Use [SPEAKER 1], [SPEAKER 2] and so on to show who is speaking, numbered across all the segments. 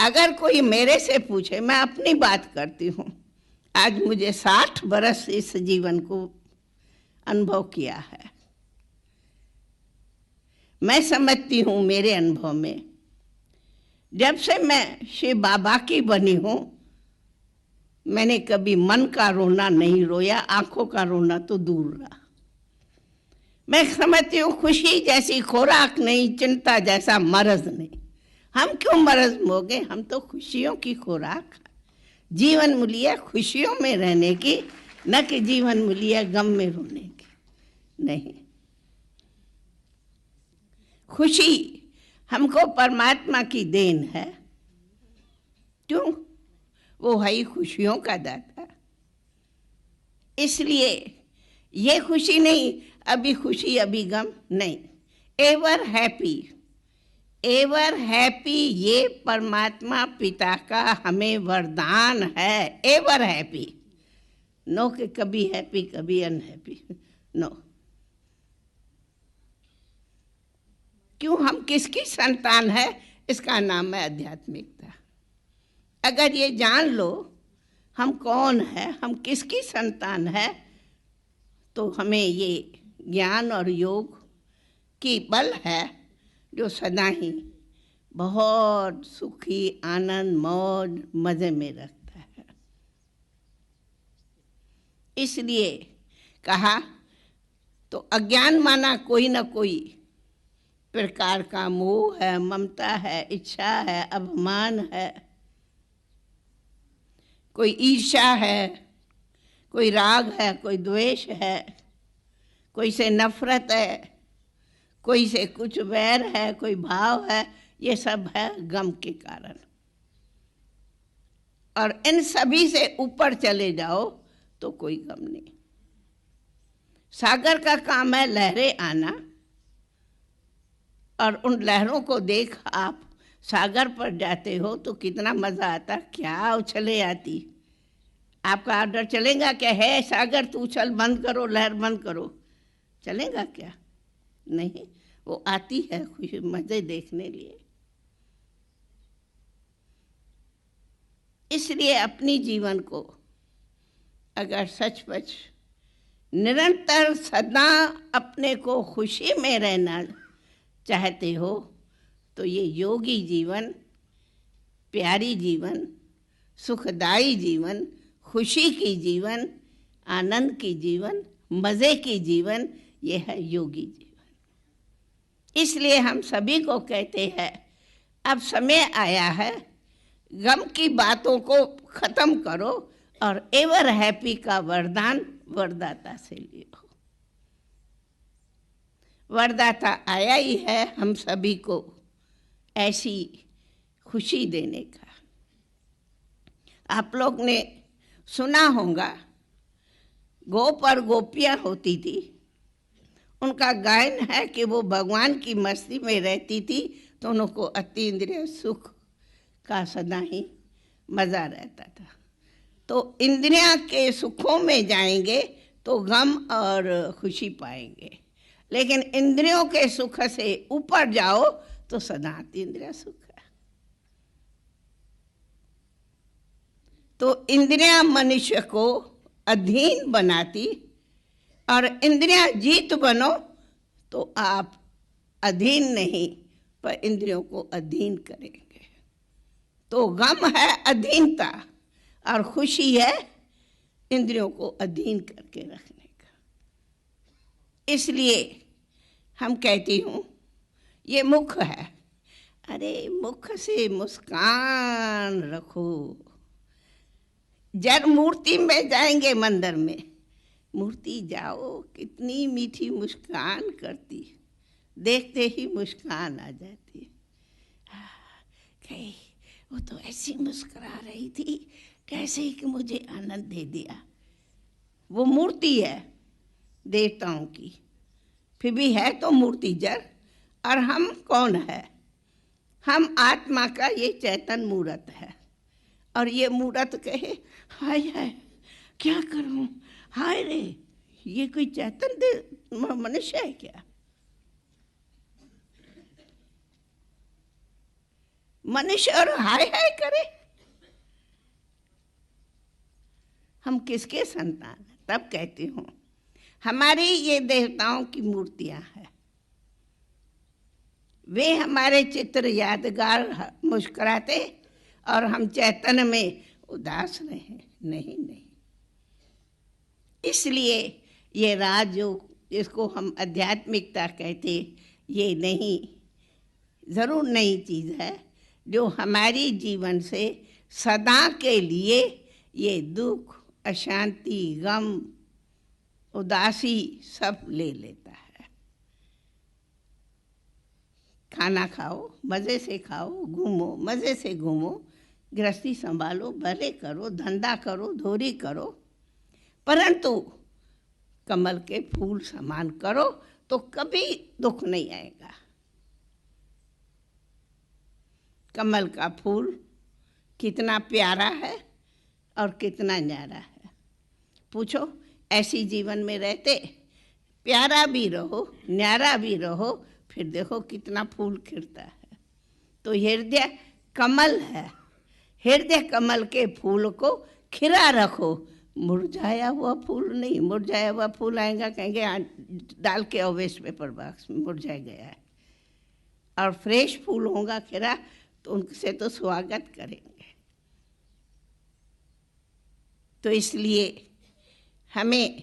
[SPEAKER 1] अगर कोई मेरे से पूछे, मैं अपनी बात करती हूँ, आज मुझे 60 बरस इस जीवन को अनुभव किया है। मैं समझती हूँ मेरे अनुभव में, जब से मैं शिव बाबा की बनी हूँ, मैंने कभी मन का रोना नहीं रोया, आंखों का रोना तो दूर रहा। मैं समझती हूँ खुशी जैसी खुराक नहीं, चिंता जैसा मर्ज नहीं। हम क्यों मर्ज मोगे, हम तो खुशियों की खुराक। जीवन मूल्य खुशियों में रहने की, न कि जीवन मूल्य गम में रोने की। नहीं, खुशी हमको परमात्मा की देन है। क्यों? वो है ही खुशियों का दाता। इसलिए ये खुशी नहीं अभी खुशी अभी गम, नहीं, एवर हैप्पी, एवर हैप्पी, ये परमात्मा पिता का हमें वरदान है। एवर हैप्पी, नो कि कभी हैप्पी कभी अनहैप्पी, नो। क्यों? हम किसकी संतान है, इसका नाम है आध्यात्मिकता। अगर ये जान लो हम कौन है, हम किसकी संतान है, तो हमें ये ज्ञान और योग की बल है जो सदा ही बहुत सुखी, आनंद, मौज, मजे में रखता है। इसलिए कहा तो अज्ञान माना कोई ना कोई प्रकार का मोह है, ममता है, इच्छा है, अभिमान है, कोई ईर्ष्या है, कोई राग है, कोई द्वेष है, कोई से नफरत है, कोई से कुछ वैर है, कोई भाव है। ये सब है गम के कारण। और इन सभी से ऊपर चले जाओ तो कोई गम नहीं। सागर का काम है लहरें आना, और उन लहरों को देख आप सागर पर जाते हो तो कितना मज़ा आता, क्या उछले आती। आपका ऑर्डर चलेगा क्या? है सागर तू उछल बंद करो, लहर बंद करो, चलेगा क्या? नहीं, वो आती है खुशी मज़े देखने लिए। इसलिए अपनी जीवन को अगर सचमुच निरंतर सदा अपने को खुशी में रहना चाहते हो तो ये योगी जीवन, प्यारी जीवन, सुखदाई जीवन, खुशी की जीवन, आनंद की जीवन, मज़े की जीवन, ये है योगी जीवन। इसलिए हम सभी को कहते हैं अब समय आया है, गम की बातों को खत्म करो और एवर हैप्पी का वरदान वरदाता से लियो। वरदाता आया ही है हम सभी को ऐसी खुशी देने का। आप लोग ने सुना होगा, गोप और गोपियाँ होती थी, उनका गायन है कि वो भगवान की मस्ती में रहती थी तो उनको अति इंद्रिय सुख का सदा ही मज़ा रहता था। तो इंद्रियां के सुखों में जाएंगे तो गम और खुशी पाएंगे, लेकिन इंद्रियों के सुख से ऊपर जाओ तो सदा अति इंद्रिय सुख है। तो इंद्रियां मनुष्य को अधीन बनाती, और इंद्रियां जीत बनो तो आप अधीन नहीं पर इंद्रियों को अधीन करेंगे। तो गम है अधीनता और खुशी है इंद्रियों को अधीन करके रखने का। इसलिए हम कहती हूँ ये मुख है, अरे मुख से मुस्कान रखो। जब मूर्ति में जाएंगे मंदिर में, मूर्ति जाओ कितनी मीठी मुस्कान करती, देखते ही मुस्कान आ जाती। कहीं वो तो ऐसी मुस्कुरा रही थी कैसे कि मुझे आनंद दे दिया। वो मूर्ति है देवताओं की, फिर भी है तो मूर्ति जड़। और हम कौन है? हम आत्मा का ये चैतन मूर्त है। और ये मूर्त कहे हाय हाय क्या करूं, हाय रे, ये कोई चैतन मनुष्य है क्या? मनुष्य और हाय हाय करे। हम किसके संतान हैं? तब कहती हूँ हमारी ये देवताओं की मूर्तियां हैं, वे हमारे चित्र यादगार मुस्कुराते और हम चैतन्य में उदास रहे। नहीं नहीं, इसलिए ये राजयोग जिसको हम आध्यात्मिकता कहते, ये नहीं, ज़रूर नई चीज़ है जो हमारी जीवन से सदा के लिए ये दुख, अशांति, गम, उदासी सब ले लेता है। खाना खाओ, मज़े से खाओ, घूमो, मज़े से घूमो, गृहस्थी संभालो, भले करो, धंधा करो, धोरी करो, परंतु कमल के फूल समान करो तो कभी दुख नहीं आएगा। कमल का फूल कितना प्यारा है और कितना न्यारा है। पूछो, ऐसी जीवन में रहते प्यारा भी रहो, न्यारा भी रहो, फिर देखो कितना फूल खिलता है। तो हृदय कमल है, हृदय कमल के फूल को खिला रखो, मुरझाया हुआ फूल नहीं। मुरझाया हुआ फूल आएगा, कहेंगे डाल के वेस्ट पेपर बॉक्स में मुरझा गया है, और फ्रेश फूल होगा खिला तो उनसे तो स्वागत करेंगे। तो इसलिए हमें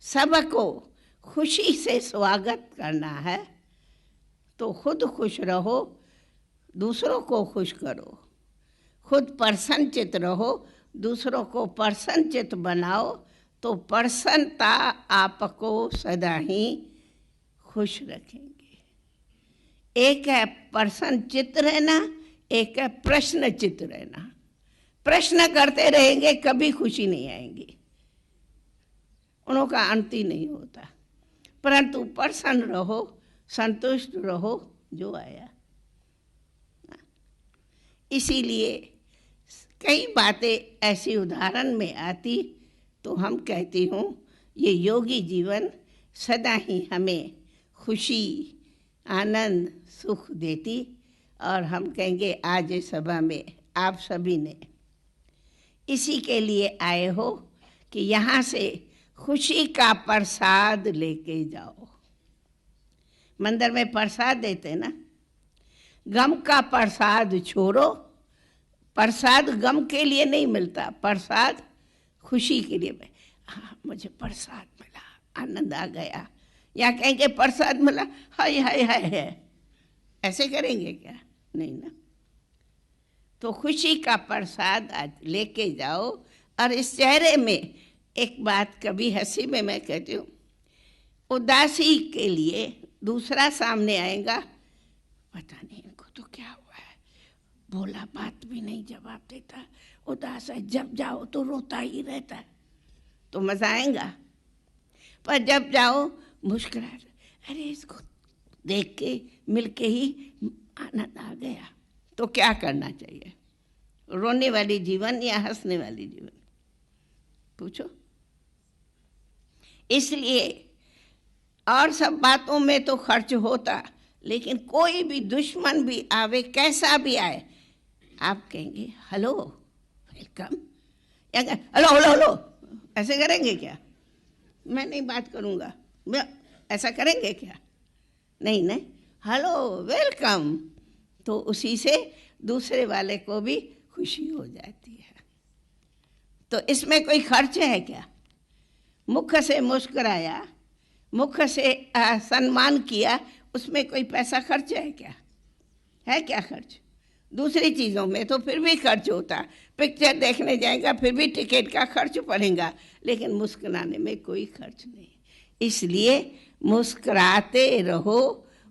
[SPEAKER 1] सबको खुशी से स्वागत करना है। तो खुद खुश रहो, दूसरों को खुश करो, खुद प्रसन्नचित रहो, दूसरों को प्रसन्नचित बनाओ, तो प्रसन्नता आपको सदा ही खुश रखेंगे। एक है प्रसन्नचित रहना, एक है प्रश्नचित रहना। प्रश्न करते रहेंगे कभी खुशी नहीं आएगी, उनका अंत ही नहीं होता। परंतु प्रसन्न रहो, संतुष्ट रहो जो आया। इसीलिए कई बातें ऐसी उदाहरण में आती तो हम कहती हूँ ये योगी जीवन सदा ही हमें खुशी, आनंद, सुख देती। और हम कहेंगे आज इस सभा में आप सभी ने इसी के लिए आए हो कि यहाँ से खुशी का प्रसाद लेके जाओ। मंदिर में प्रसाद देते ना, गम का प्रसाद छोड़ो। प्रसाद गम के लिए नहीं मिलता, प्रसाद खुशी के लिए। हाँ, मुझे प्रसाद मिला, आनंद आ गया। या कहेंगे प्रसाद मिला, हाय हाय हाय है, ऐसे करेंगे क्या? नहीं ना। तो खुशी का प्रसाद आज लेके जाओ। और इस चेहरे में एक बात कभी हंसी में मैं कहती हूँ, उदासी के लिए दूसरा सामने आएगा, पता नहीं इनको तो क्या हुआ है, बोला बात भी नहीं जवाब देता, उदास है, जब जाओ तो रोता ही रहता है, तो मजा आएगा। पर जब जाओ मुस्कुरा, अरे इसको देख के मिल के ही आनंद आ गया, तो क्या करना चाहिए? रोने वाली जीवन या हंसने वाली जीवन? पूछो। इसलिए और सब बातों में तो खर्च होता, लेकिन कोई भी दुश्मन भी आवे, कैसा भी आए, आप कहेंगे हेलो वेलकम, या हेलो हेलो हेलो, ऐसे करेंगे क्या? मैं नहीं बात करूँगा, ऐसा करेंगे क्या? नहीं नहीं, हेलो वेलकम, तो उसी से दूसरे वाले को भी खुशी हो जाती है। तो इसमें कोई खर्च है क्या? मुख से मुस्कुराया, मुख से सम्मान किया, उसमें कोई पैसा खर्च है क्या? है क्या खर्च? दूसरी चीज़ों में तो फिर भी खर्च होता, पिक्चर देखने जाएगा फिर भी टिकट का खर्च पड़ेगा, लेकिन मुस्कुराने में कोई खर्च नहीं। इसलिए मुस्कुराते रहो,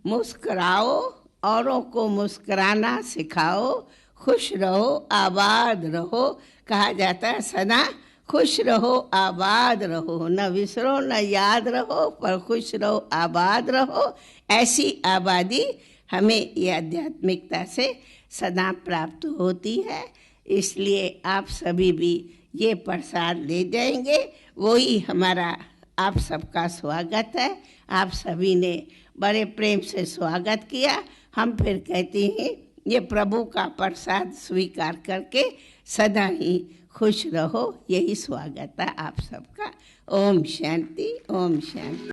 [SPEAKER 1] मुस्कुराओ, औरों को मुस्कुराना सिखाओ, खुश रहो, आबाद रहो। कहा जाता है सदा खुश रहो, आबाद रहो, न विसरो न याद रहो, पर खुश रहो, आबाद रहो। ऐसी आबादी हमें ये आध्यात्मिकता से सदा प्राप्त होती है। इसलिए आप सभी भी ये प्रसाद ले जाएंगे, वही हमारा आप सबका स्वागत है। आप सभी ने बड़े प्रेम से स्वागत किया। हम फिर कहते हैं ये प्रभु का प्रसाद स्वीकार करके सदा ही खुश रहो। यही स्वागत है आप सबका। ओम शांति, ओम शांति।